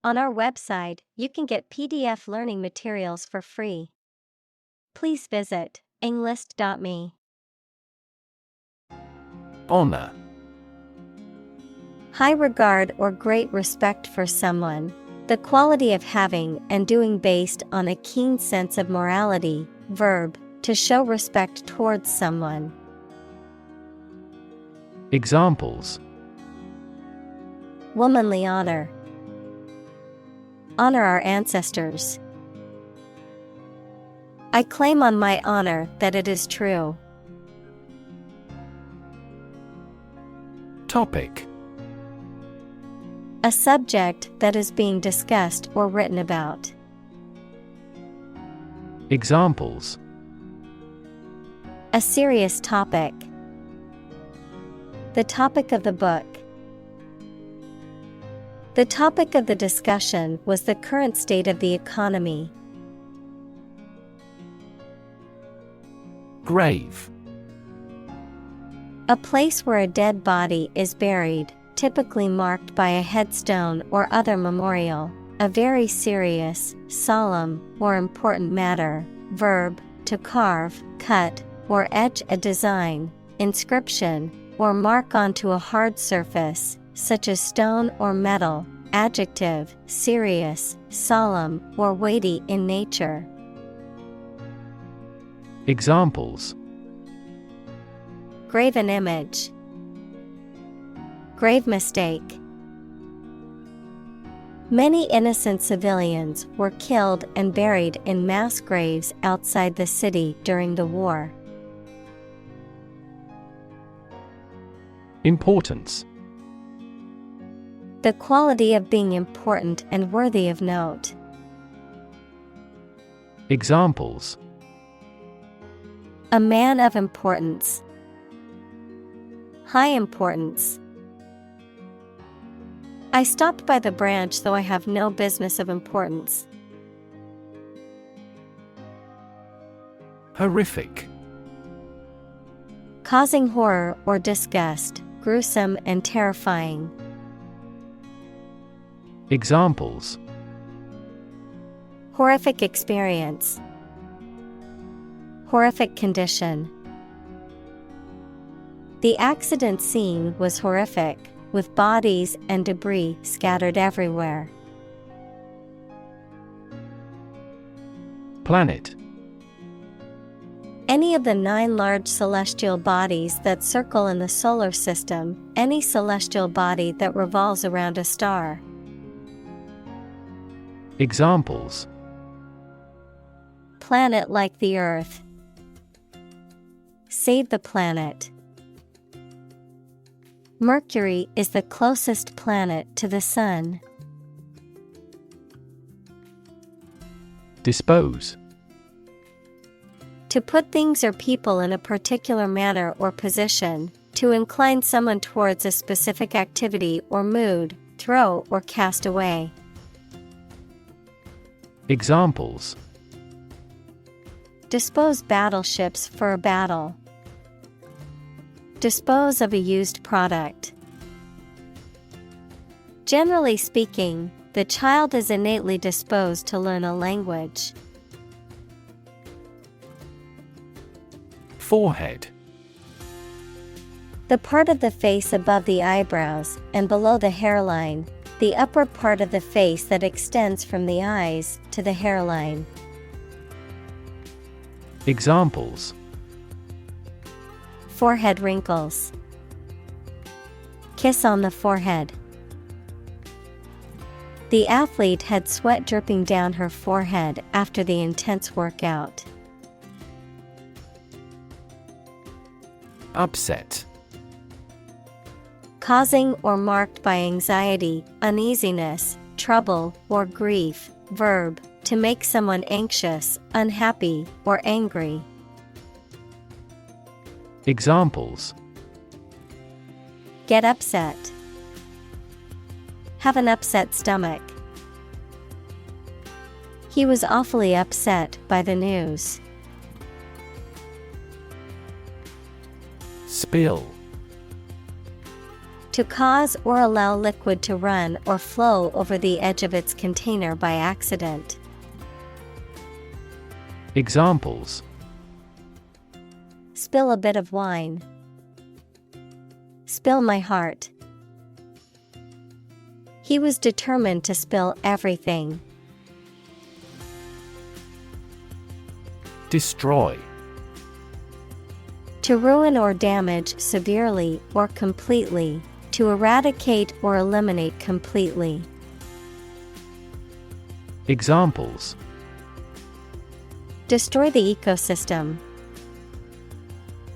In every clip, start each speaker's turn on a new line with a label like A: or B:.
A: On our website, you can get PDF learning materials for free. Please visit englist.me.
B: Honor.
A: High regard or great respect for someone. The quality of having and doing based on a keen sense of morality. Verb, to show respect towards someone.
B: Examples:
A: Womanly honor. Honor our ancestors. I claim on my honor that it is true.
B: Topic:
A: A subject that is being discussed or written about.
B: Examples:
A: A serious topic. The topic of the book. The topic of the discussion was the current state of the economy.
B: Grave.
A: A place where a dead body is buried, typically marked by a headstone or other memorial. A very serious, solemn, or important matter. Verb, to carve, cut, or etch a design, inscription, or mark onto a hard surface, such as stone or metal. Adjective, serious, solemn, or weighty in nature.
B: Examples:
A: Graven image. Grave mistake. Many innocent civilians were killed and buried in mass graves outside the city during the war.
B: Importance.
A: The quality of being important and worthy of note.
B: Examples:
A: A man of importance. High importance. I stopped by the branch though I have no business of importance.
B: Horrific.
A: Causing horror or disgust, gruesome and terrifying.
B: Examples:
A: Horrific experience. Horrific condition. The accident scene was horrific, with bodies and debris scattered everywhere.
B: Planet.
A: Any of the 9 large celestial bodies that circle in the solar system, any celestial body that revolves around a star.
B: Examples:
A: Planet like the Earth. Save the planet. Mercury is the closest planet to the Sun.
B: Dispose.
A: To put things or people in a particular manner or position, to incline someone towards a specific activity or mood, throw or cast away.
B: Examples:
A: Dispose battleships for a battle. Dispose of a used product. Generally speaking, the child is innately disposed to learn a language.
B: Forehead.
A: The part of the face above the eyebrows and below the hairline, the upper part of the face that extends from the eyes to the hairline.
B: Examples:
A: Forehead wrinkles. Kiss on the forehead. The athlete had sweat dripping down her forehead after the intense workout.
B: Upset.
A: Causing or marked by anxiety, uneasiness, trouble, or grief. Verb, to make someone anxious, unhappy, or angry.
B: Examples:
A: Get upset. Have an upset stomach. He was awfully upset by the news.
B: Spill.
A: To cause or allow liquid to run or flow over the edge of its container by accident.
B: Examples:
A: Spill a bit of wine. Spill my heart. He was determined to spill everything.
B: Destroy.
A: To ruin or damage severely or completely. To eradicate or eliminate completely.
B: Examples:
A: Destroy the ecosystem.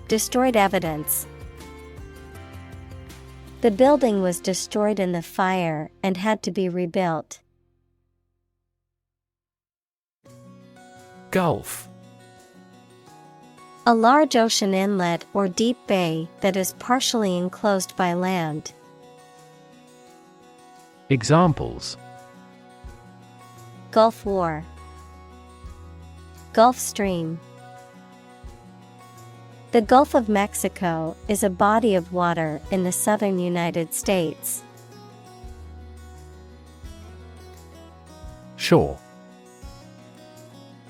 A: Destroyed evidence. The building was destroyed in the fire and had to be rebuilt.
B: Gulf.
A: A large ocean inlet or deep bay that is partially enclosed by land.
B: Examples:
A: Gulf War. Gulf Stream. The Gulf of Mexico is a body of water in the southern United States.
B: Shore.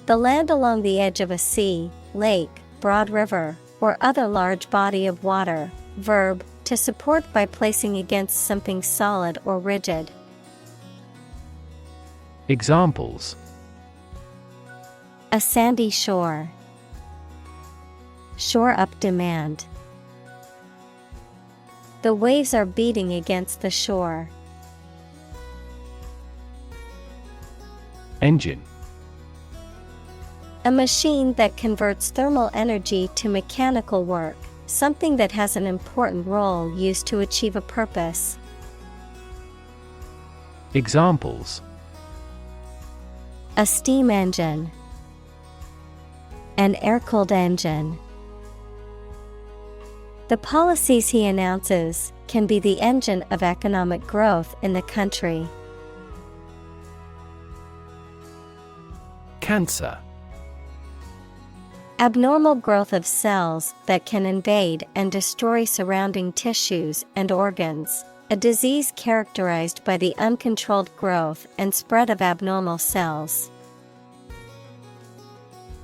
A: The land along the edge of a sea, lake, broad river, or other large body of water. Verb, to support by placing against something solid or rigid.
B: Examples:
A: A sandy shore. Shore up demand. The waves are beating against the shore.
B: Engine.
A: A machine that converts thermal energy to mechanical work, something that has an important role used to achieve a purpose.
B: Examples:
A: A steam engine. An air-cooled engine. The policies he announces can be the engine of economic growth in the country.
B: Cancer.
A: Abnormal growth of cells that can invade and destroy surrounding tissues and organs. A disease characterized by the uncontrolled growth and spread of abnormal cells.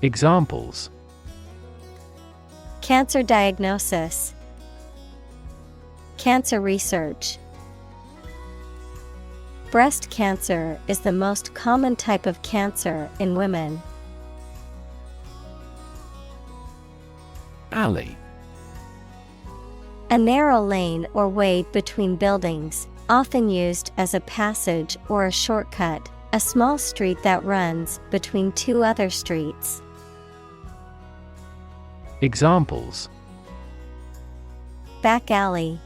B: Examples:
A: Cancer diagnosis. Cancer research. Breast cancer is the most common type of cancer in women.
B: Alley.
A: A narrow lane or way between buildings, often used as a passage or a shortcut, a small street that runs between two other streets.
B: Examples:
A: Back alley.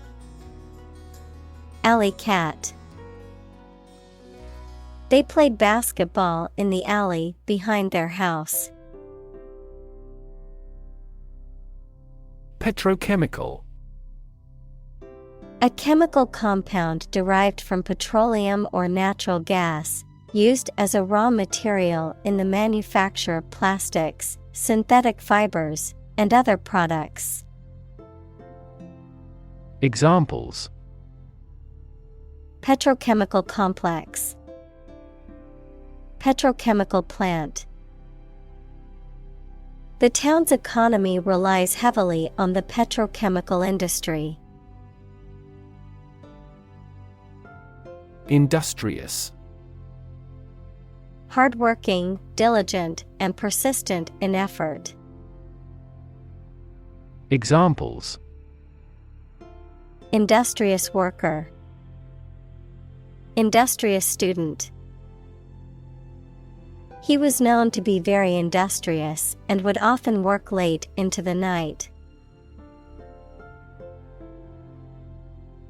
A: Alley cat. They played basketball in the alley behind their house.
B: Petrochemical.
A: A chemical compound derived from petroleum or natural gas, used as a raw material in the manufacture of plastics, synthetic fibers, and other products.
B: Examples:
A: Petrochemical complex. Petrochemical plant. The town's economy relies heavily on the petrochemical industry.
B: Industrious.
A: Hardworking, diligent, and persistent in effort.
B: Examples:
A: Industrious worker. Industrious student. He was known to be very industrious and would often work late into the night.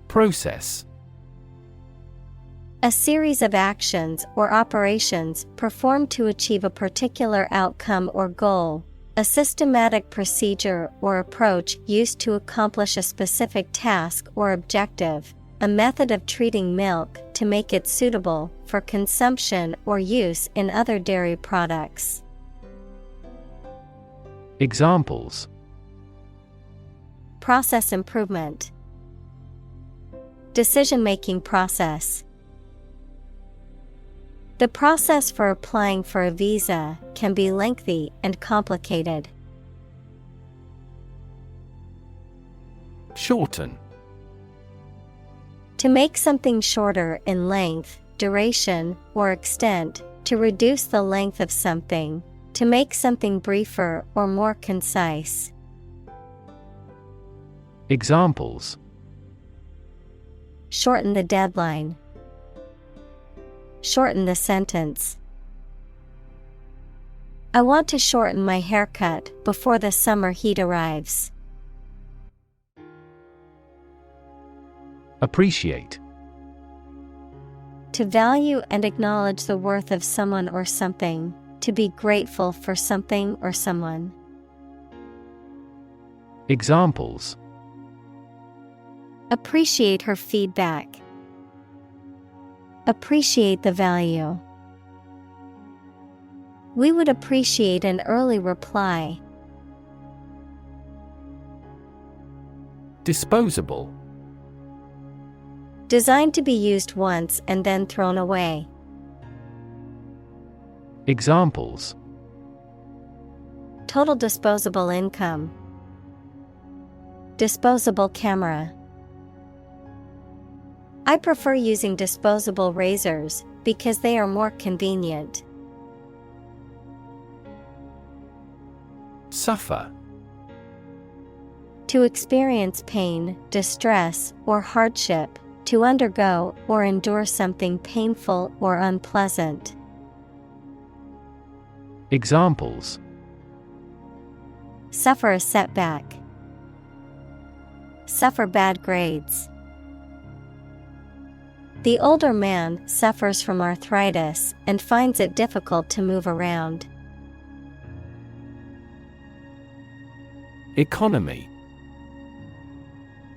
B: Process.
A: A series of actions or operations performed to achieve a particular outcome or goal. A systematic procedure or approach used to accomplish a specific task or objective. A method of treating milk to make it suitable for consumption or use in other dairy products.
B: Examples:
A: Process improvement. Decision-making process. The process for applying for a visa can be lengthy and complicated.
B: Shorten.
A: To make something shorter in length, duration, or extent, to reduce the length of something, to make something briefer or more concise.
B: Examples:
A: Shorten the deadline. Shorten the sentence. I want to shorten my haircut before the summer heat arrives.
B: Appreciate.
A: To value and acknowledge the worth of someone or something, to be grateful for something or someone.
B: Examples:
A: Appreciate her feedback. Appreciate the value. We would appreciate an early reply.
B: Disposable.
A: Designed to be used once and then thrown away.
B: Examples:
A: Total disposable income. Disposable camera. I prefer using disposable razors because they are more convenient.
B: Suffer.
A: To experience pain, distress, or hardship, to undergo or endure something painful or unpleasant.
B: Examples:
A: Suffer a setback. Suffer bad grades. The older man suffers from arthritis and finds it difficult to move around.
B: Economy.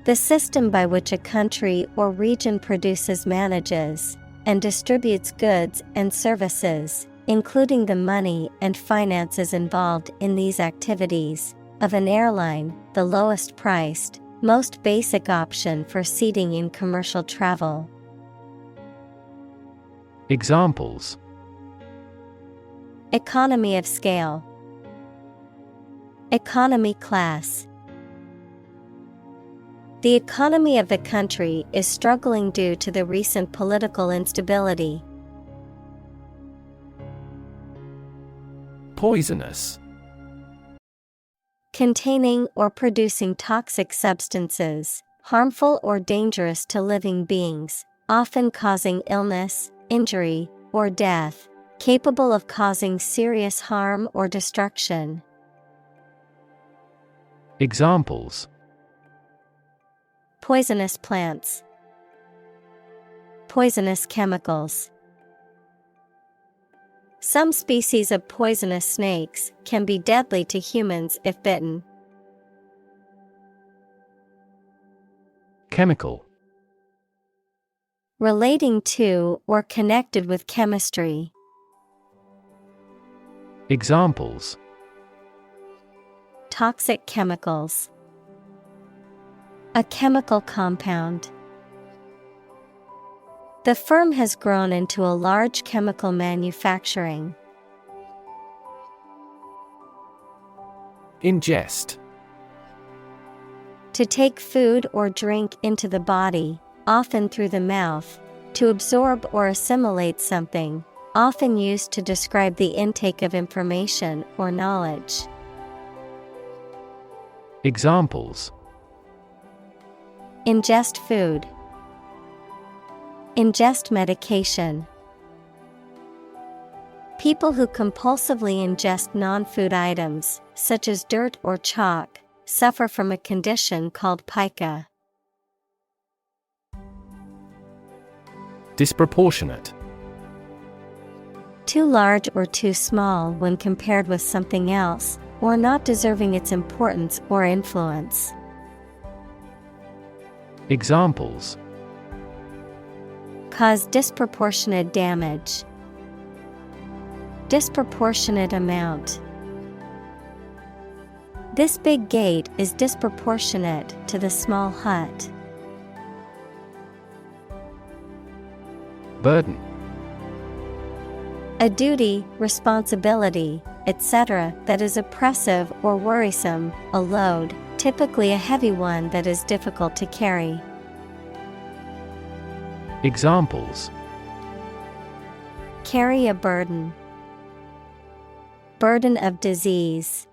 A: The system by which a country or region produces, manages, and distributes goods and services, including the money and finances involved in these activities, of an airline, the lowest priced, most basic option for seating in commercial travel.
B: Examples:
A: Economy of scale. Economy class. The economy of the country is struggling due to the recent political instability.
B: Poisonous.
A: Containing or producing toxic substances, harmful or dangerous to living beings, often causing illness, injury, or death, capable of causing serious harm or destruction.
B: Examples:
A: Poisonous plants. Poisonous chemicals. Some species of poisonous snakes can be deadly to humans if bitten.
B: Chemical.
A: Relating to or connected with chemistry.
B: Examples:
A: Toxic chemicals. A chemical compound. The firm has grown into a large chemical manufacturing.
B: Ingest.
A: To take food or drink into the body, often through the mouth, to absorb or assimilate something, often used to describe the intake of information or knowledge.
B: Examples:
A: Ingest food. Ingest medication. People who compulsively ingest non-food items, such as dirt or chalk, suffer from a condition called pica.
B: Disproportionate.
A: Too large or too small when compared with something else, or not deserving its importance or influence.
B: Examples:
A: Cause disproportionate damage. Disproportionate amount. This big gate is disproportionate to the small hut.
B: Burden.
A: A duty, responsibility, etc. that is oppressive or worrisome, a load, typically a heavy one that is difficult to carry.
B: Examples:
A: Carry a burden. Burden of disease.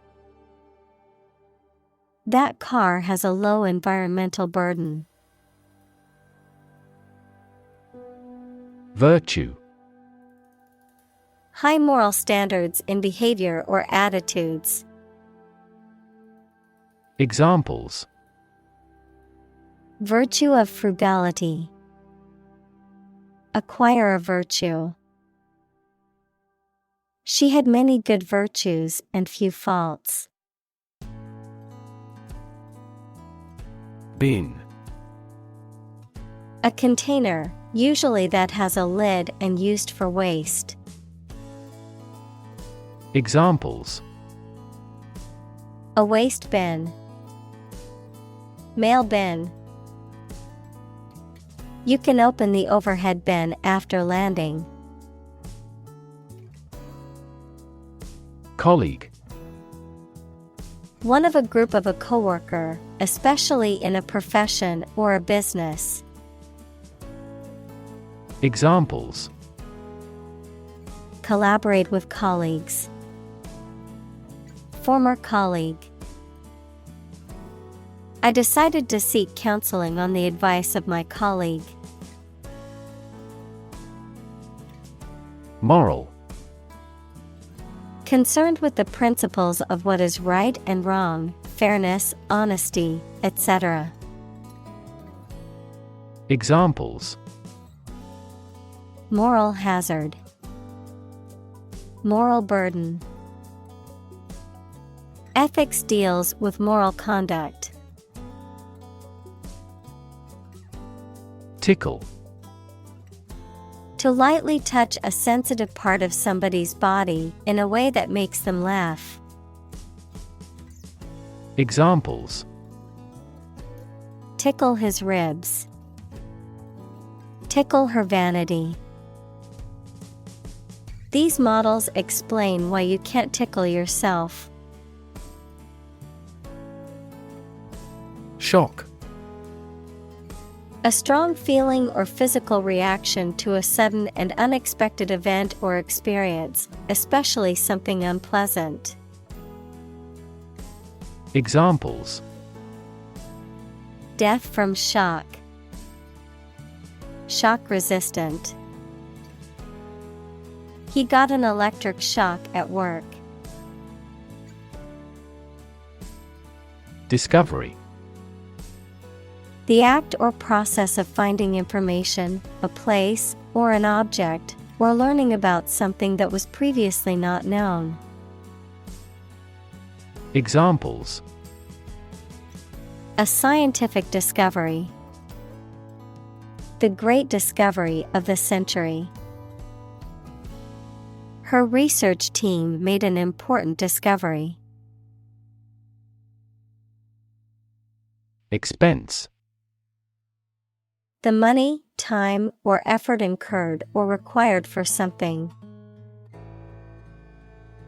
A: That car has a low environmental burden.
B: Virtue.
A: High moral standards in behavior or attitudes.
B: Examples:
A: Virtue of frugality. Acquire a virtue. She had many good virtues and few faults.
B: Bin.
A: A container, usually that has a lid and used for waste.
B: Examples:
A: A waste bin. Mail bin. You can open the overhead bin after landing.
B: Colleague.
A: One of a group of a coworker, especially in a profession or a business.
B: Examples:
A: Collaborate with colleagues. Former colleague. I decided to seek counseling on the advice of my colleague.
B: Moral.
A: Concerned with the principles of what is right and wrong, fairness, honesty, etc.
B: Examples:
A: Moral hazard. Moral burden. Ethics deals with moral conduct.
B: Tickle.
A: To lightly touch a sensitive part of somebody's body in a way that makes them laugh.
B: Examples:
A: Tickle his ribs. Tickle her vanity. These models explain why you can't tickle yourself.
B: Shock.
A: A strong feeling or physical reaction to a sudden and unexpected event or experience, especially something unpleasant.
B: Examples:
A: Death from shock. Shock resistant. He got an electric shock at work.
B: Discovery.
A: The act or process of finding information, a place, or an object, or learning about something that was previously not known.
B: Examples:
A: A scientific discovery. The great discovery of the century. Her research team made an important discovery.
B: Expense.
A: The money, time, or effort incurred or required for something.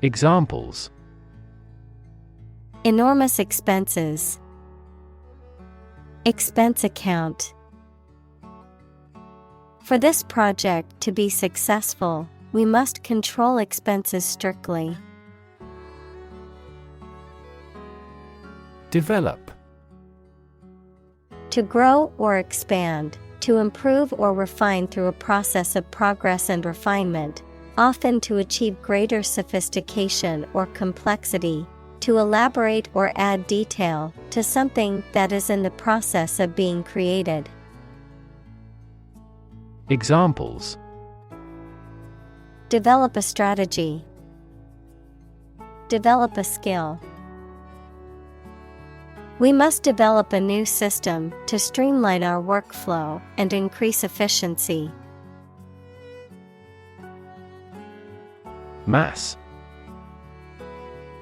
B: Examples:
A: Enormous expenses. Expense account. For this project to be successful, we must control expenses strictly.
B: Develop.
A: To grow or expand, to improve or refine through a process of progress and refinement, often to achieve greater sophistication or complexity, to elaborate or add detail to something that is in the process of being created.
B: Examples:
A: Develop a strategy. Develop a skill. We must develop a new system to streamline our workflow and increase efficiency.
B: Mass.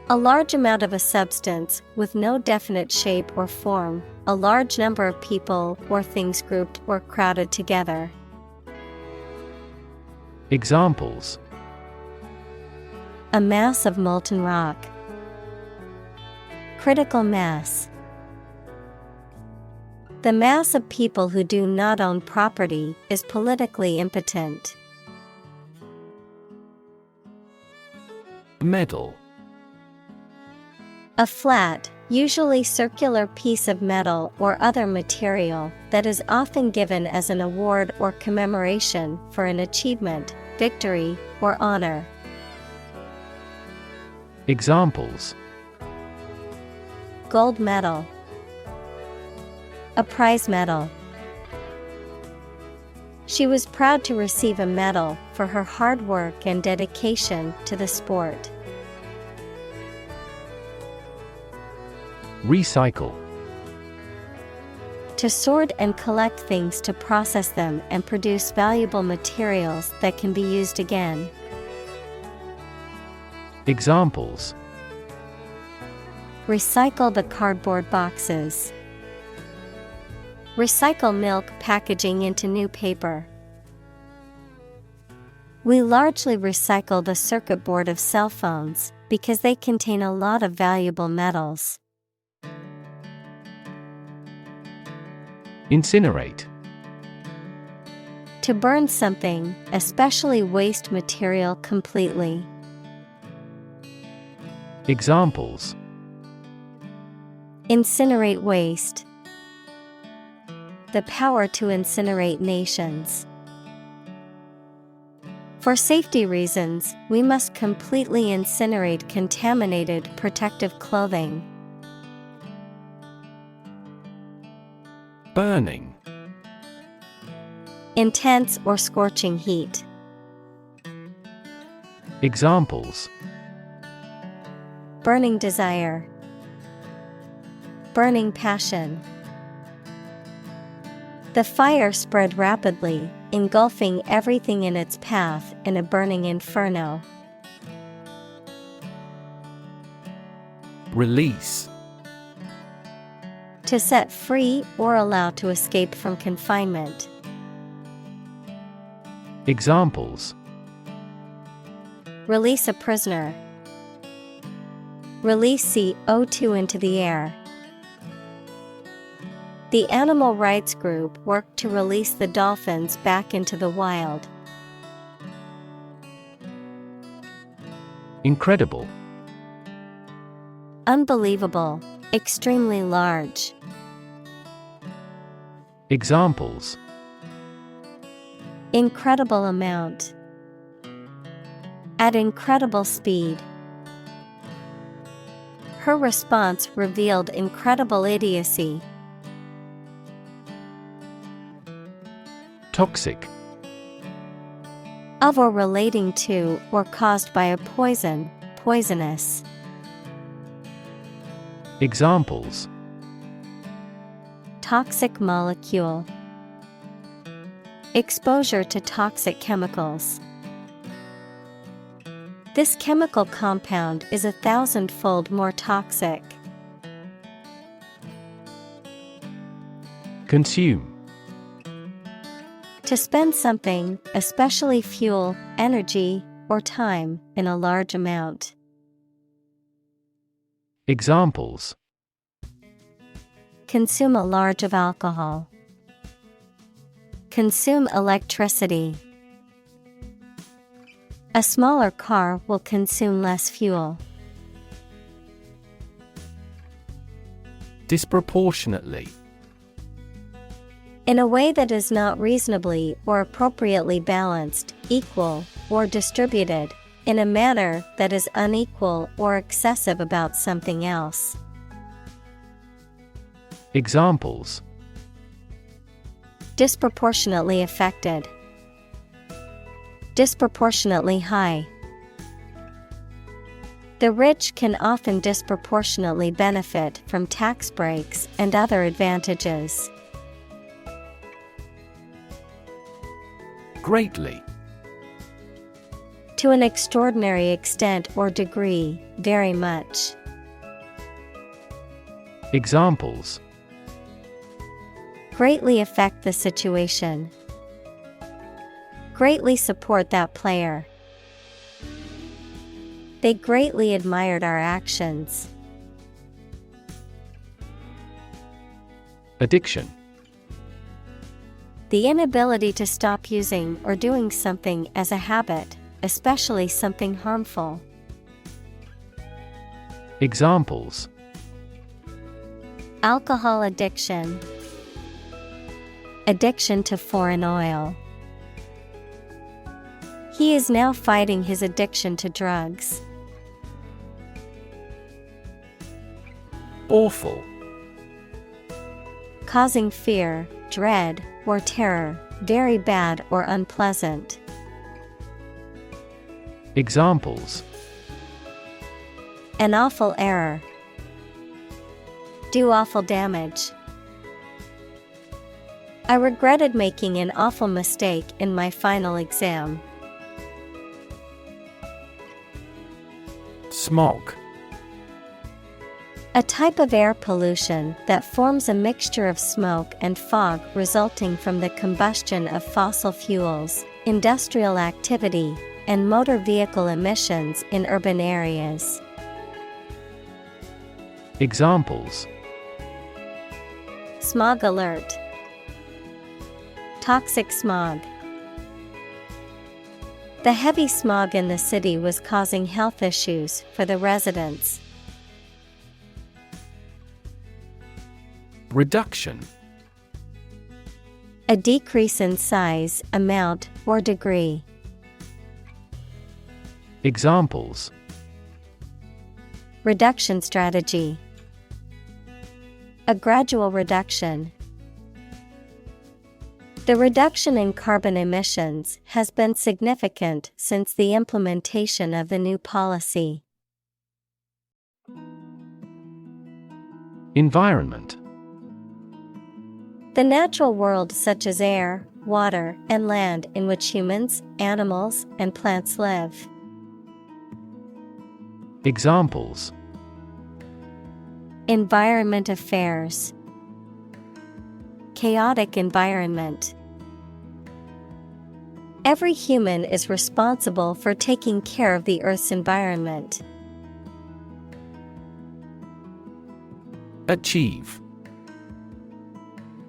A: A large amount of a substance with no definite shape or form, a large number of people or things grouped or crowded together.
B: Examples:
A: a mass of molten rock. Critical mass. The mass of people who do not own property is politically impotent.
B: Medal.
A: A flat, usually circular piece of metal or other material that is often given as an award or commemoration for an achievement, victory, or honor.
B: Examples:
A: Gold medal. A prize medal. She was proud to receive a medal for her hard work and dedication to the sport.
B: Recycle.
A: To sort and collect things to process them and produce valuable materials that can be used again.
B: Examples:
A: Recycle the cardboard boxes. Recycle milk packaging into new paper. We largely recycle the circuit board of cell phones because they contain a lot of valuable metals.
B: Incinerate.
A: To burn something, especially waste material, completely.
B: Examples:
A: Incinerate waste. The power to incinerate nations. For safety reasons, we must completely incinerate contaminated protective clothing.
B: Burning.
A: Intense or scorching heat.
B: Examples:
A: Burning desire. Burning passion. The fire spread rapidly, engulfing everything in its path in a burning inferno.
B: Release.
A: To set free or allow to escape from confinement.
B: Examples:
A: Release a prisoner. Release CO2 into the air. The animal rights group worked to release the dolphins back into the wild.
B: Incredible.
A: Unbelievable. Extremely large.
B: Examples:
A: Incredible amount. At incredible speed. Her response revealed incredible idiocy.
B: Toxic.
A: Of or relating to or caused by a poison, poisonous.
B: Examples:
A: Toxic molecule. Exposure to toxic chemicals. This chemical compound is 1,000-fold more toxic.
B: Consume.
A: To spend something, especially fuel, energy, or time, in a large amount.
B: Examples:
A: Consume a large of alcohol. Consume electricity. A smaller car will consume less fuel.
B: Disproportionately.
A: In a way that is not reasonably or appropriately balanced, equal, or distributed, in a manner that is unequal or excessive about something else.
B: Examples:
A: Disproportionately affected. Disproportionately high. The rich can often disproportionately benefit from tax breaks and other advantages.
B: Greatly.
A: To an extraordinary extent or degree, very much.
B: Examples:
A: Greatly affect the situation. Greatly support that player. They greatly admired our actions.
B: Addiction.
A: The inability to stop using or doing something as a habit, especially something harmful.
B: Examples:
A: Alcohol addiction. Addiction to foreign oil. He is now fighting his addiction to drugs.
B: Awful.
A: Causing fear, dread, or terror, very bad or unpleasant.
B: Examples:
A: An awful error. Do awful damage. I regretted making an awful mistake in my final exam.
B: Smog.
A: A type of air pollution that forms a mixture of smoke and fog resulting from the combustion of fossil fuels, industrial activity, and motor vehicle emissions in urban areas.
B: Examples:
A: Smog alert. Toxic smog. The heavy smog in the city was causing health issues for the residents.
B: Reduction.
A: A decrease in size, amount, or degree.
B: Examples:
A: Reduction strategy. A gradual reduction. The reduction in carbon emissions has been significant since the implementation of the new policy.
B: Environment.
A: The natural world such as air, water, and land in which humans, animals, and plants live.
B: Examples:
A: Environment affairs. Chaotic environment. Every human is responsible for taking care of the Earth's environment.
B: Achieve.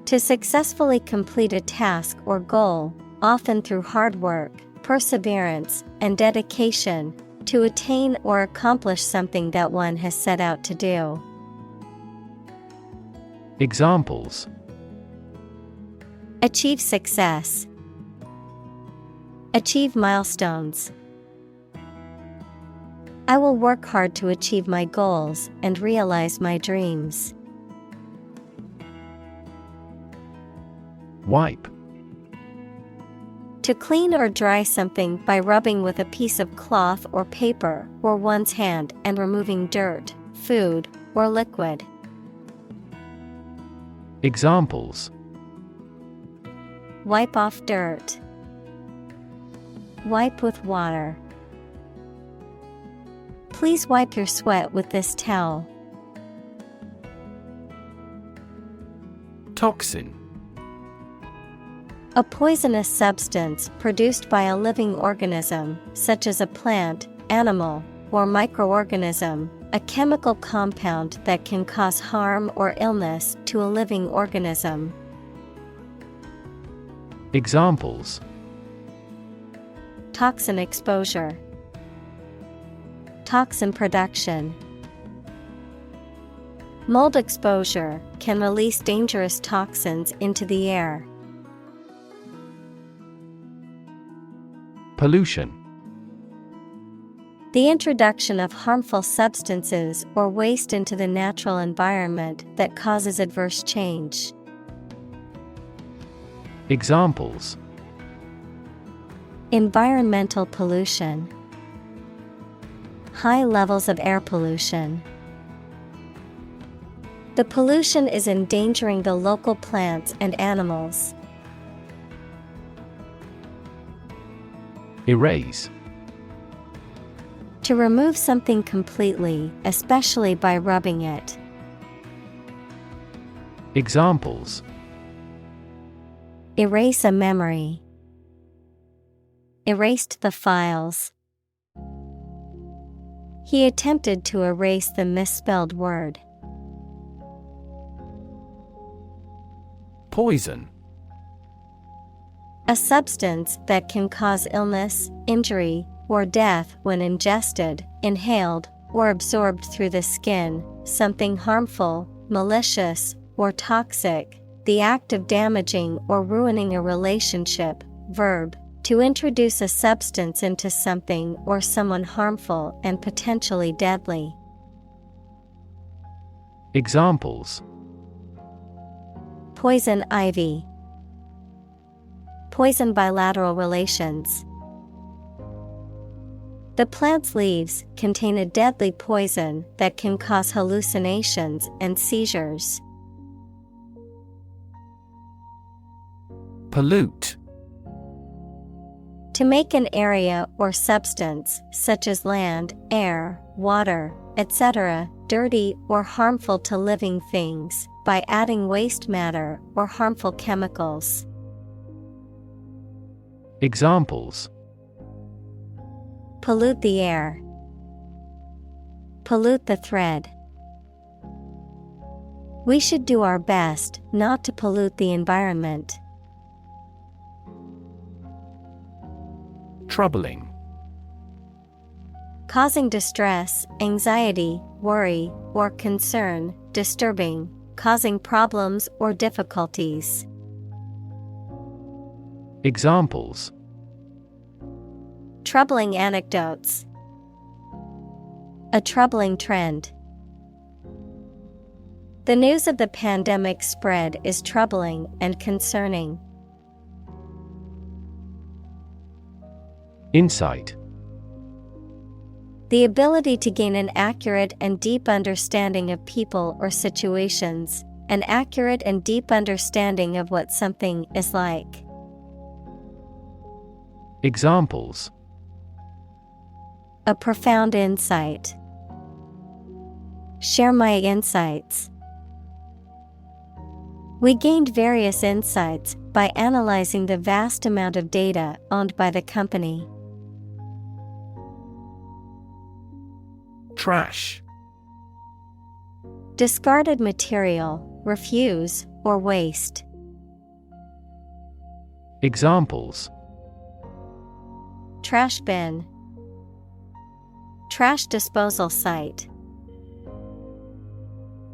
A: To successfully complete a task or goal, often through hard work, perseverance, and dedication, to attain or accomplish something that one has set out to do.
B: Examples:
A: Achieve success. Achieve milestones. I will work hard to achieve my goals and realize my dreams.
B: Wipe.
A: To clean or dry something by rubbing with a piece of cloth or paper or one's hand and removing dirt, food, or liquid.
B: Examples:
A: Wipe off dirt. Wipe with water. Please wipe your sweat with this towel.
B: Toxin.
A: A poisonous substance produced by a living organism, such as a plant, animal, or microorganism, a chemical compound that can cause harm or illness to a living organism.
B: Examples:
A: Toxin exposure. Toxin production. Mold exposure can release dangerous toxins into the air.
B: Pollution.
A: The introduction of harmful substances or waste into the natural environment that causes adverse change.
B: Examples:
A: Environmental pollution. High levels of air pollution. The pollution is endangering the local plants and animals.
B: Erase.
A: To remove something completely, especially by rubbing it.
B: Examples:
A: Erase a memory. erased the files. He attempted to erase the misspelled word.
B: Poison.
A: A substance that can cause illness, injury, or death when ingested, inhaled, or absorbed through the skin, something harmful, malicious, or toxic, the act of damaging or ruining a relationship. Verb, to introduce a substance into something or someone harmful and potentially deadly.
B: Examples:
A: Poison ivy. Poison bilateral relations. The plant's leaves contain a deadly poison that can cause hallucinations and seizures.
B: Pollute.
A: To make an area or substance, such as land, air, water, etc., dirty or harmful to living things, by adding waste matter or harmful chemicals.
B: Examples:
A: Pollute the air. Pollute the thread. We should do our best not to pollute the environment.
B: Troubling.
A: Causing distress, anxiety, worry, or concern, disturbing, causing problems or difficulties.
B: Examples:
A: Troubling anecdotes. A troubling trend. The news of the pandemic spread is troubling and concerning.
B: Insight.
A: The ability to gain an accurate and deep understanding of people or situations, an accurate and deep understanding of what something is like.
B: Examples:
A: A profound insight. Share my insights. We gained various insights by analyzing the vast amount of data owned by the company.
B: Trash.
A: Discarded material, refuse, or waste.
B: Examples:
A: Trash bin. Trash disposal site.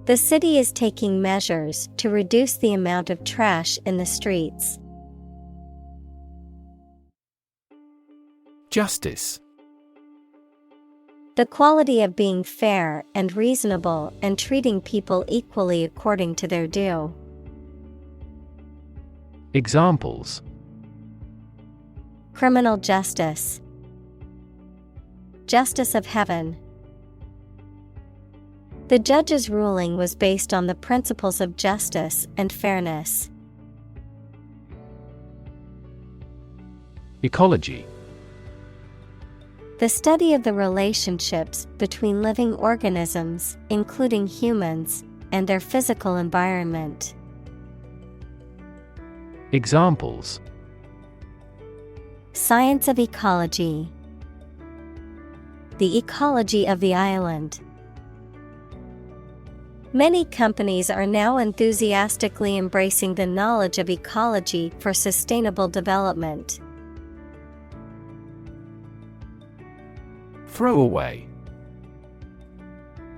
A: The city is taking measures to reduce the amount of trash in the streets.
B: Justice.
A: The quality of being fair and reasonable and treating people equally according to their due.
B: Examples:
A: Criminal justice. Justice of heaven. The judge's ruling was based on the principles of justice and fairness.
B: Ecology.
A: The study of the relationships between living organisms, including humans, and their physical environment.
B: Examples:
A: Science of ecology. The ecology of the island. Many companies are now enthusiastically embracing the knowledge of ecology for sustainable development.
B: Throwaway.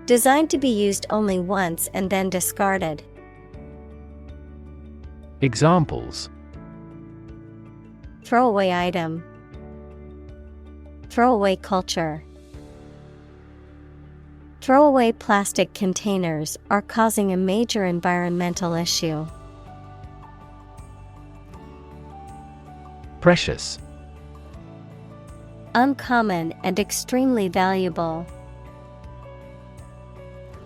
A: Designed to be used only once and then discarded.
B: Examples:
A: Throwaway item. Throwaway culture. Throwaway plastic containers are causing a major environmental issue.
B: Precious.
A: Uncommon and extremely valuable.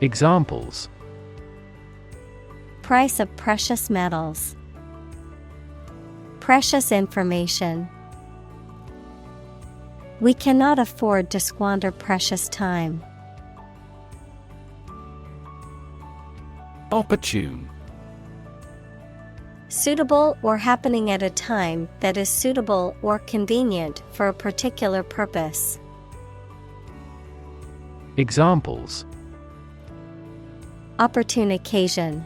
B: Examples:
A: Price of precious metals. Precious information. We cannot afford to squander precious time.
B: Opportune.
A: Suitable or happening at a time that is suitable or convenient for a particular purpose.
B: Examples:
A: Opportune occasion.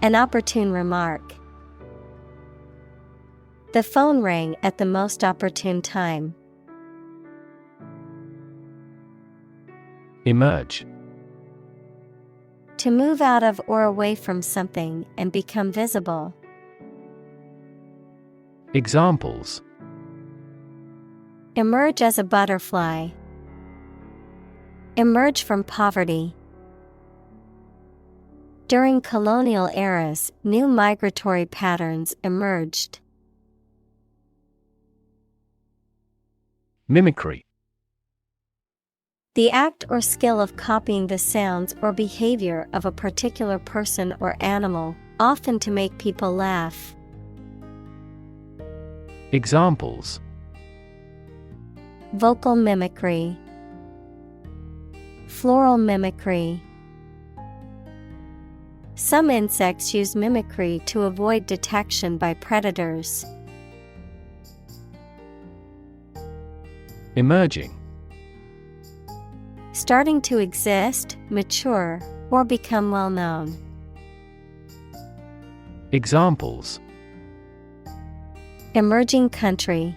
A: An opportune remark. The phone rang at the most opportune time.
B: Emerge.
A: To move out of or away from something and become visible.
B: Examples:
A: Emerge as a butterfly. Emerge from poverty. During colonial eras, new migratory patterns emerged.
B: Mimicry.
A: The act or skill of copying the sounds or behavior of a particular person or animal, often to make people laugh.
B: Examples:
A: Vocal mimicry. Floral mimicry. Some insects use mimicry to avoid detection by predators.
B: Emerging.
A: Starting to exist, mature, or become well known.
B: Examples:
A: Emerging country.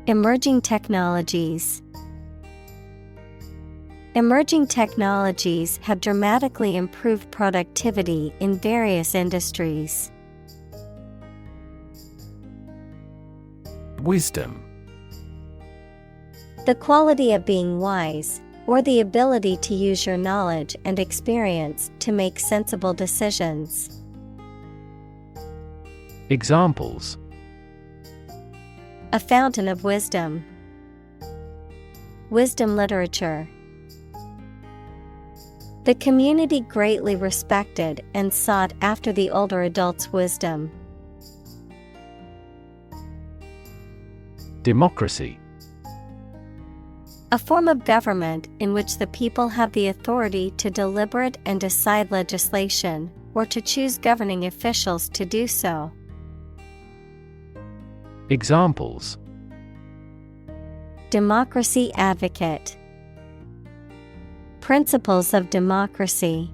A: Emerging technologies. Emerging technologies have dramatically improved productivity in various industries.
B: Wisdom.
A: The quality of being wise, or the ability to use your knowledge and experience to make sensible decisions.
B: Examples:
A: A fountain of wisdom. Wisdom literature. The community greatly respected and sought after the older adult's wisdom.
B: Democracy.
A: A form of government in which the people have the authority to deliberate and decide legislation, or to choose governing officials to do so.
B: Examples:
A: Democracy advocate. Principles of democracy.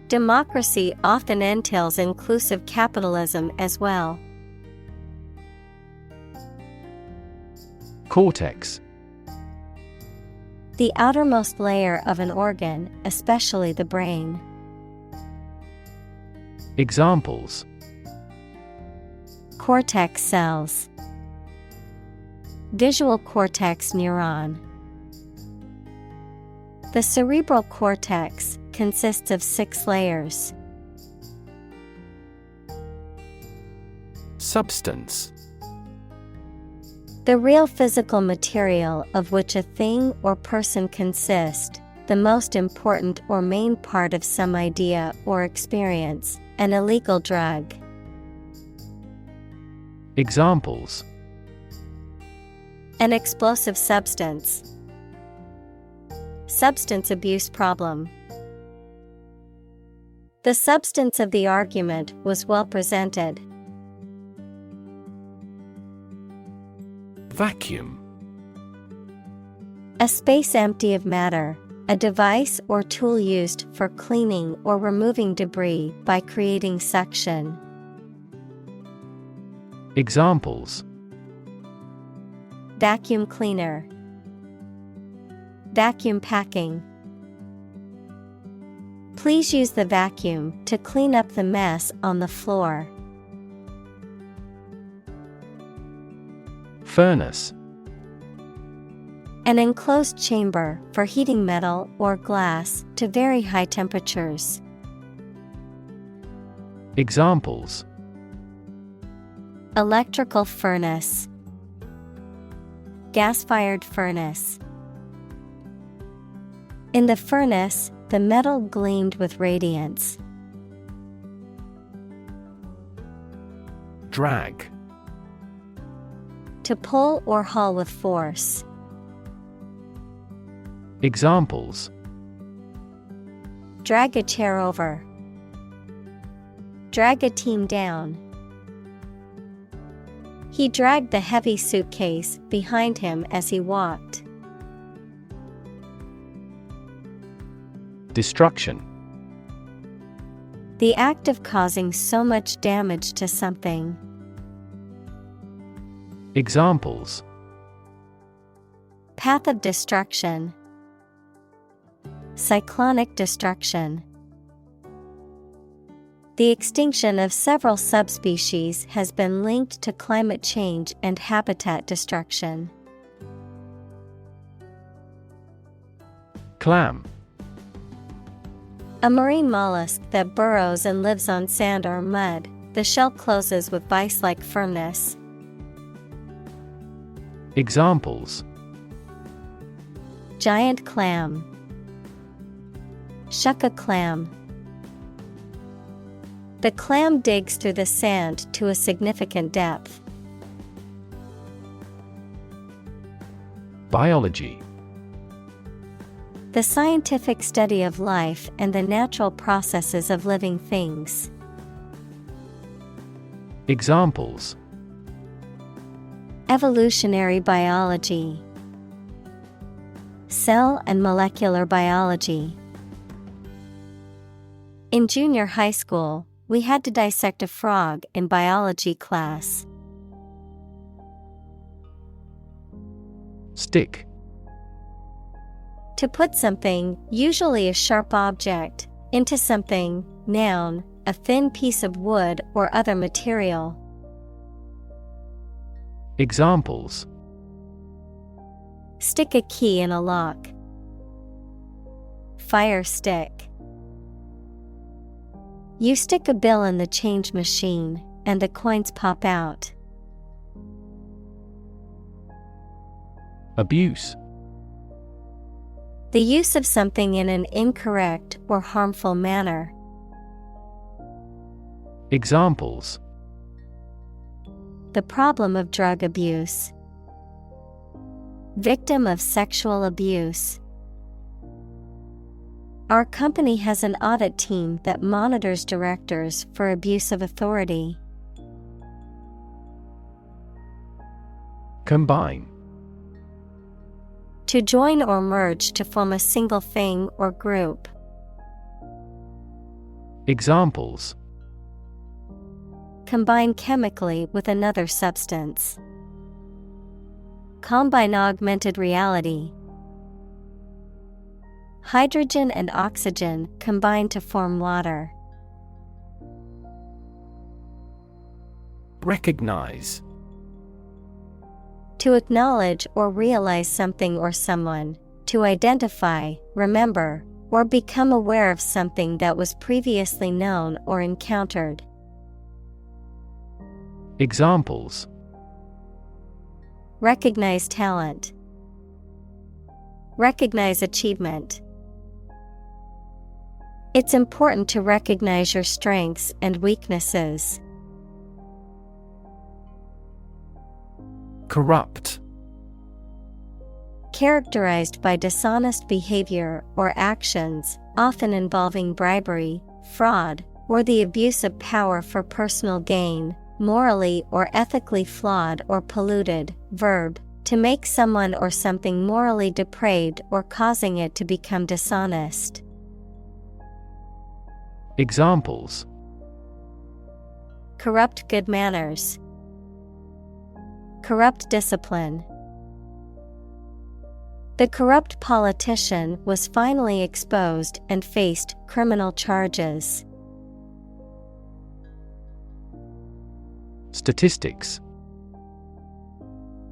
A: Democracy often entails inclusive capitalism as well.
B: Cortex.
A: The outermost layer of an organ, especially the brain.
B: Examples:
A: Cortex cells. Visual cortex neuron. The cerebral cortex consists of 6 layers.
B: Substance.
A: The real physical material of which a thing or person consists, the most important or main part of some idea or experience, an illegal drug.
B: Examples:
A: An explosive substance. Substance abuse problem. The substance of the argument was well presented.
B: Vacuum.
A: A space empty of matter, a device or tool used for cleaning or removing debris by creating suction.
B: Examples:
A: Vacuum cleaner. Vacuum packing. Please use the vacuum to clean up the mess on the floor.
B: Furnace.
A: An enclosed chamber for heating metal or glass to very high temperatures.
B: Examples:
A: Electrical furnace. Gas-fired furnace. In the furnace, the metal gleamed with radiance.
B: Drag.
A: To pull or haul with force.
B: Examples:
A: Drag a chair over. Drag a team down. He dragged the heavy suitcase behind him as he walked.
B: Destruction.
A: The act of causing so much damage to something.
B: Examples:
A: Path of destruction. Cyclonic destruction. The extinction of several subspecies has been linked to climate change and habitat destruction.
B: Clam.
A: A marine mollusk that burrows and lives on sand or mud. The shell closes with vice-like firmness.
B: Examples:
A: Giant clam. Shuck a clam. The clam digs through the sand to a significant depth.
B: Biology.
A: The scientific study of life and the natural processes of living things.
B: Examples:
A: Evolutionary biology. Cell and molecular biology. In junior high school, we had to dissect a frog in biology class.
B: Stick.
A: To put something, usually a sharp object, into something, noun, a thin piece of wood or other material.
B: Examples:
A: Stick a key in a lock. Fire stick. You stick a bill in the change machine, and the coins pop out.
B: Abuse.
A: The use of something in an incorrect or harmful manner.
B: Examples:
A: The problem of drug abuse. Victim of sexual abuse. Our company has an audit team that monitors directors for abuse of authority.
B: Combine.
A: To join or merge to form a single thing or group.
B: Examples:
A: Combine chemically with another substance. Combine augmented reality. Hydrogen and oxygen combine to form water.
B: Recognize.
A: To acknowledge or realize something or someone, to identify, remember, or become aware of something that was previously known or encountered.
B: Examples:
A: Recognize talent. Recognize achievement. It's important to recognize your strengths and weaknesses.
B: Corrupt.
A: Characterized by dishonest behavior or actions, often involving bribery, fraud, or the abuse of power for personal gain, morally or ethically flawed or polluted. Verb: to make someone or something morally depraved or causing it to become dishonest.
B: Examples:
A: Corrupt good manners. Corrupt discipline. The corrupt politician was finally exposed and faced criminal charges.
B: Statistics.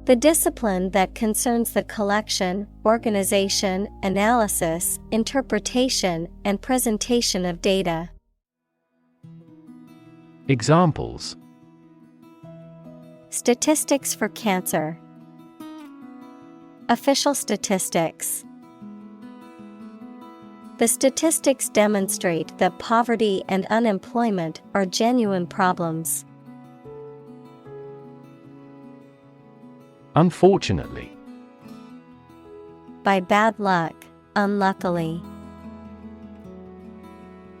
A: The discipline that concerns the collection, organization, analysis, interpretation, and presentation of data.
B: Examples:
A: Statistics for cancer. Official statistics. The statistics demonstrate that poverty and unemployment are genuine problems.
B: Unfortunately.
A: By bad luck, unluckily.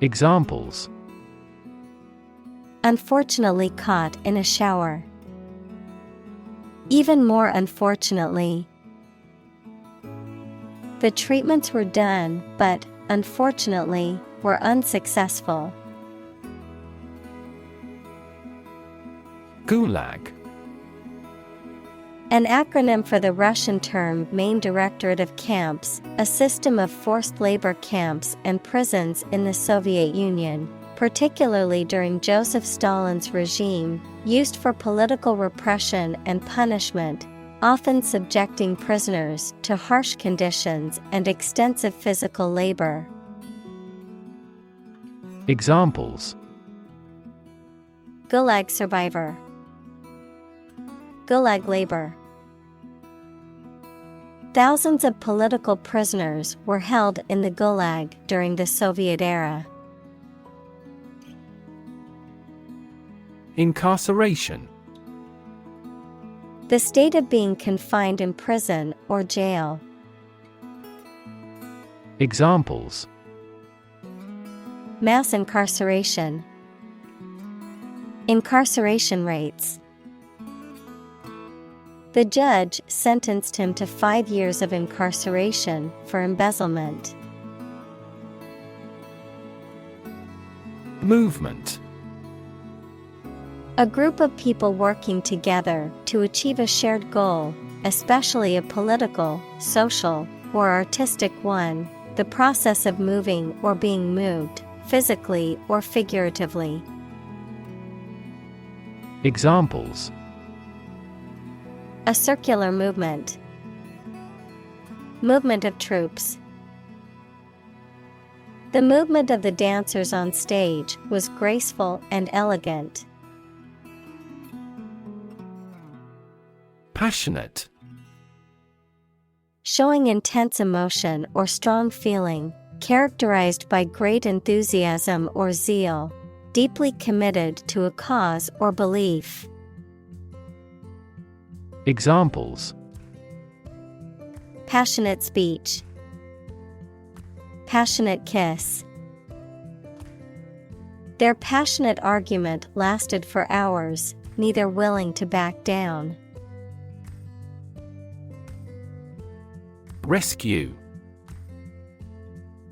B: Examples:
A: unfortunately caught in a shower. Even more unfortunately. The treatments were done, but, unfortunately, were unsuccessful.
B: Gulag.
A: An acronym for the Russian term Main Directorate of Camps, a system of forced labor camps and prisons in the Soviet Union, particularly during Joseph Stalin's regime, used for political repression and punishment, often subjecting prisoners to harsh conditions and extensive physical labor.
B: Examples:
A: Gulag survivor. Gulag labor. Thousands of political prisoners were held in the Gulag during the Soviet era.
B: Incarceration.
A: The state of being confined in prison or jail.
B: Examples:
A: Mass incarceration. Incarceration rates. The judge sentenced him to 5 years of incarceration for embezzlement.
B: Movement.
A: A group of people working together to achieve a shared goal, especially a political, social, or artistic one, the process of moving or being moved, physically or figuratively.
B: Examples:
A: A circular movement. Movement of troops. The movement of the dancers on stage was graceful and elegant.
B: Passionate.
A: Showing intense emotion or strong feeling, characterized by great enthusiasm or zeal, deeply committed to a cause or belief.
B: Examples:
A: Passionate speech. Passionate kiss. Their passionate argument lasted for hours, neither willing to back down.
B: Rescue.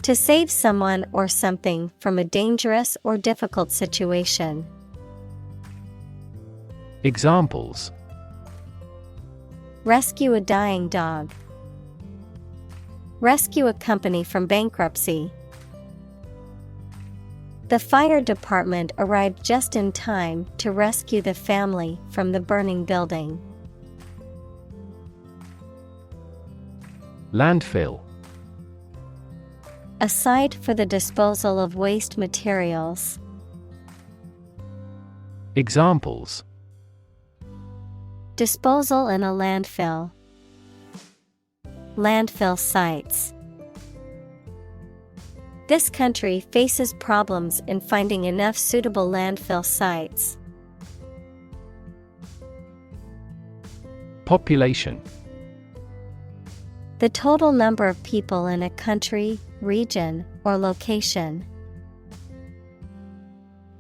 A: To save someone or something from a dangerous or difficult situation.
B: Examples:
A: Rescue a dying dog. Rescue a company from bankruptcy. The fire department arrived just in time to rescue the family from the burning building.
B: Landfill.
A: A site for the disposal of waste materials.
B: Examples:
A: Disposal in a landfill. Landfill sites. This country faces problems in finding enough suitable landfill sites.
B: Population.
A: The total number of people in a country, region, or location.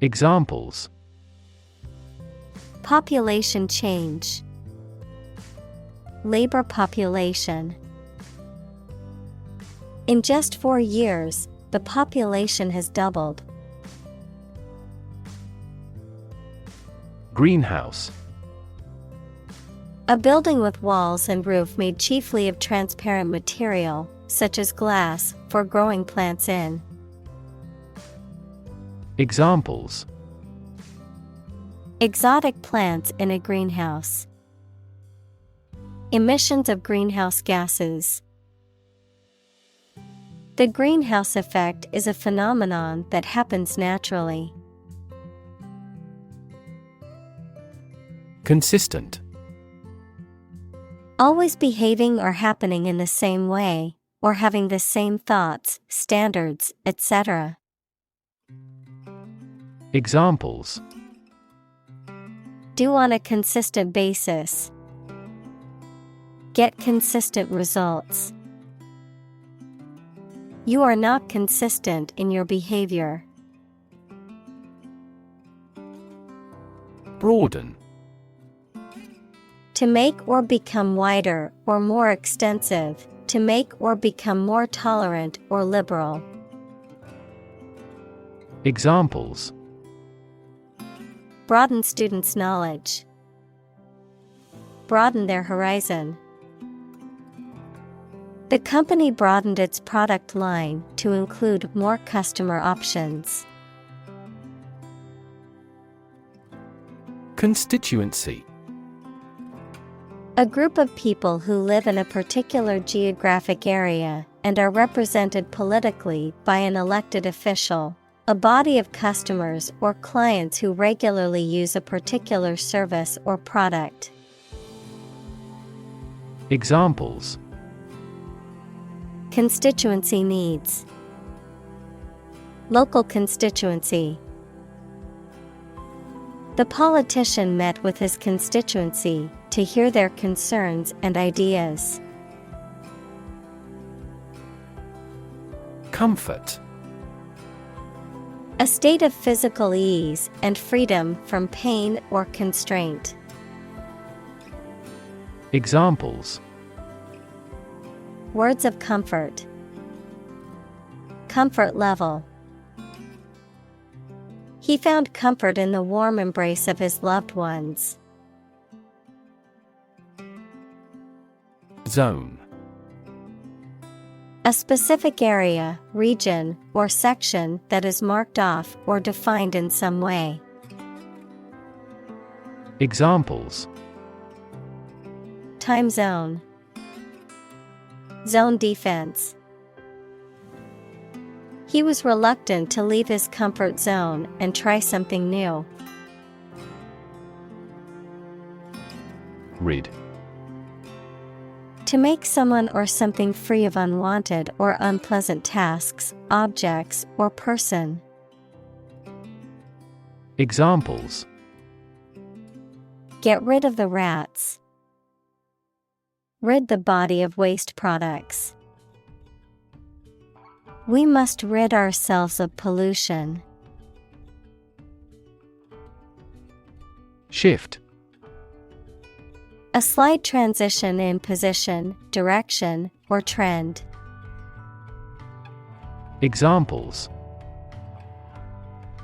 B: Examples:
A: Population change. Labor population. In just 4 years, the population has doubled.
B: Greenhouse.
A: A building with walls and roof made chiefly of transparent material, such as glass, for growing plants in.
B: Examples:
A: Exotic plants in a greenhouse. Emissions of greenhouse gases. The greenhouse effect is a phenomenon that happens naturally.
B: Consistent.
A: Always behaving or happening in the same way, or having the same thoughts, standards, etc.
B: Examples:
A: Do on a consistent basis. Get consistent results. You are not consistent in your behavior.
B: Broaden.
A: To make or become wider or more extensive, to make or become more tolerant or liberal.
B: Examples:
A: Broaden students' knowledge. Broaden their horizon. The company broadened its product line to include more customer options.
B: Constituency.
A: A group of people who live in a particular geographic area and are represented politically by an elected official. A body of customers or clients who regularly use a particular service or product.
B: Examples:
A: Constituency needs. Local constituency. The politician met with his constituency to hear their concerns and ideas.
B: Comfort.
A: A state of physical ease and freedom from pain or constraint.
B: Examples:
A: Words of comfort. Comfort level. He found comfort in the warm embrace of his loved ones.
B: Zone.
A: A specific area, region, or section that is marked off or defined in some way.
B: Examples:
A: Time zone. Zone defense. He was reluctant to leave his comfort zone and try something new.
B: Rid.
A: To make someone or something free of unwanted or unpleasant tasks, objects, or person.
B: Examples:
A: Get rid of the rats. Rid the body of waste products. We must rid ourselves of pollution.
B: Shift.
A: A slight transition in position, direction, or trend.
B: Examples: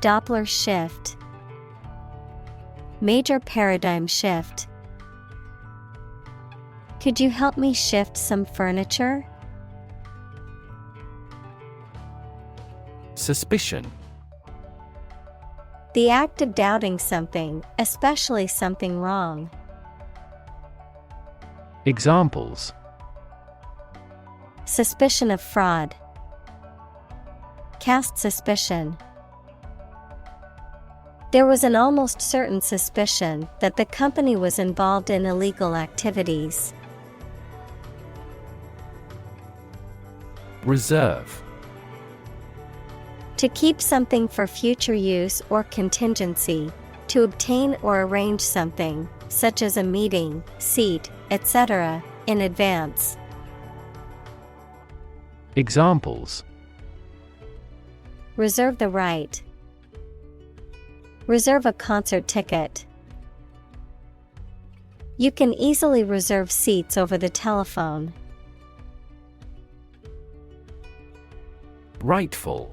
A: Doppler shift. Major paradigm shift. Could you help me shift some furniture?
B: Suspicion.
A: The act of doubting something, especially something wrong.
B: Examples:
A: Suspicion of fraud. Cast suspicion. There was an almost certain suspicion that the company was involved in illegal activities.
B: Reserve.
A: To keep something for future use or contingency, to obtain or arrange something, such as a meeting, seat, etc., in advance.
B: Examples:
A: Reserve the right. Reserve a concert ticket. You can easily reserve seats over the telephone.
B: Rightful.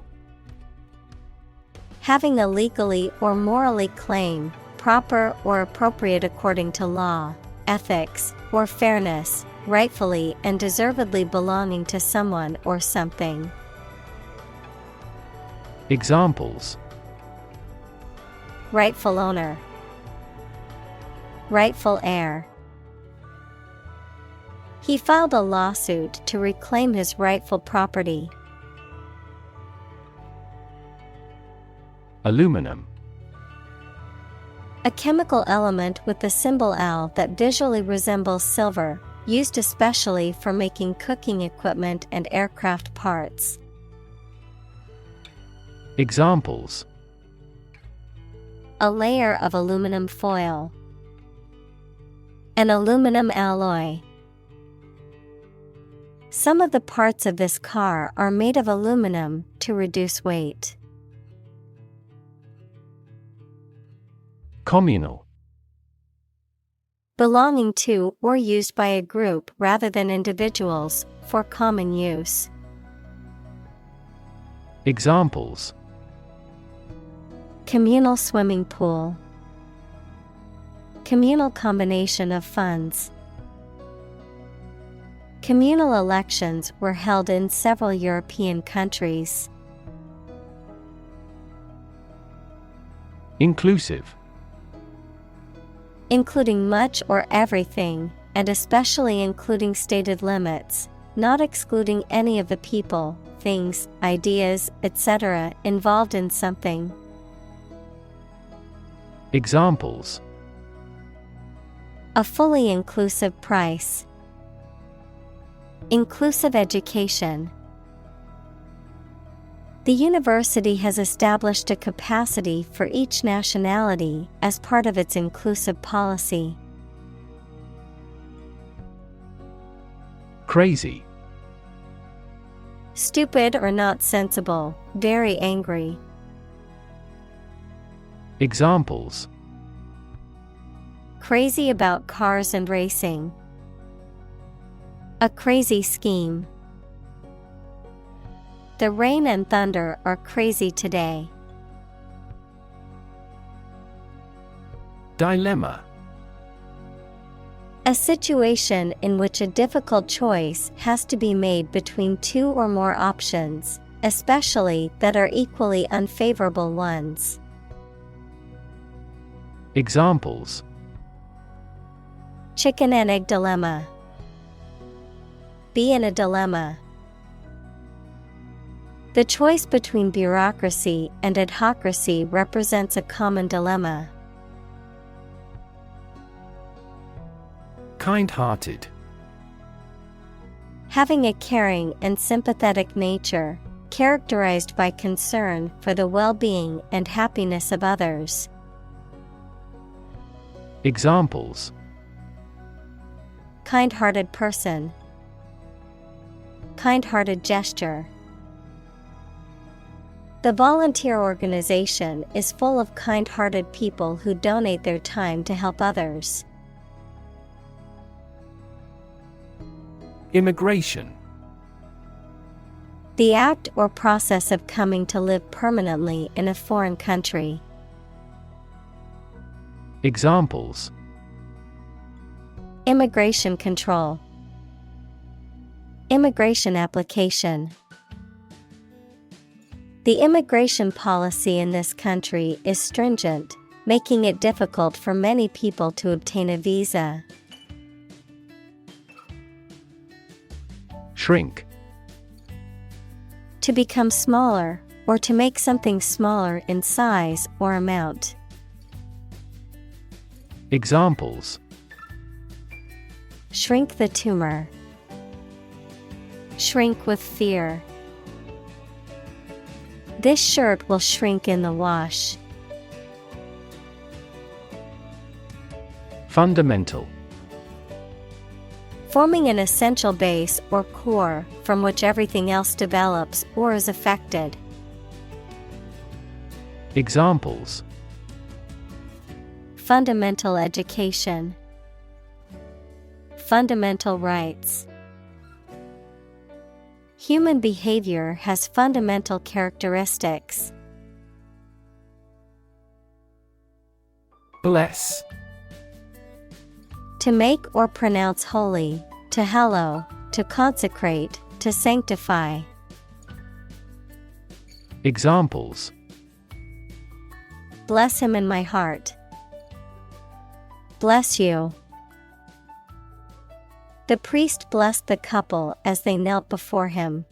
A: Having a legally or morally claim, proper or appropriate according to law, ethics, or fairness, rightfully and deservedly belonging to someone or something.
B: Examples:
A: Rightful owner. Rightful heir. He filed a lawsuit to reclaim his rightful property.
B: Aluminum.
A: A chemical element with the symbol Al that visually resembles silver, used especially for making cooking equipment and aircraft parts.
B: Examples:
A: A layer of aluminum foil. An aluminum alloy. Some of the parts of this car are made of aluminum to reduce weight.
B: Communal.
A: Belonging to or used by a group rather than individuals, for common use.
B: Examples:
A: communal swimming pool, communal combination of funds. Communal elections were held in several European countries.
B: Inclusive.
A: Including much or everything, and especially including stated limits, not excluding any of the people, things, ideas, etc. involved in something.
B: Examples:
A: a fully inclusive price, inclusive education. The university has established a capacity for each nationality as part of its inclusive policy.
B: Crazy.
A: Stupid or not sensible, very angry.
B: Examples:
A: crazy about cars and racing. A crazy scheme. The rain and thunder are crazy today.
B: Dilemma.
A: A situation in which a difficult choice has to be made between two or more options, especially that are equally unfavorable ones.
B: Examples:
A: chicken and egg dilemma. Be in a dilemma. The choice between bureaucracy and adhocracy represents a common dilemma.
B: Kind-hearted.
A: Having a caring and sympathetic nature, characterized by concern for the well-being and happiness of others.
B: Examples:
A: kind-hearted person. Kind-hearted gesture. The volunteer organization is full of kind-hearted people who donate their time to help others.
B: Immigration.
A: The act or process of coming to live permanently in a foreign country.
B: Examples:
A: immigration control. Immigration application. The immigration policy in this country is stringent, making it difficult for many people to obtain a visa.
B: Shrink.
A: To become smaller, or to make something smaller in size or amount.
B: Examples:
A: shrink the tumor. Shrink with fear. This shirt will shrink in the wash.
B: Fundamental.
A: Forming an essential base or core from which everything else develops or is affected.
B: Examples:
A: fundamental education. Fundamental rights. Human behavior has fundamental characteristics.
B: Bless.
A: To make or pronounce holy, to hallow, to consecrate, to sanctify.
B: Examples:
A: bless him in my heart. Bless you. The priest blessed the couple as they knelt before him.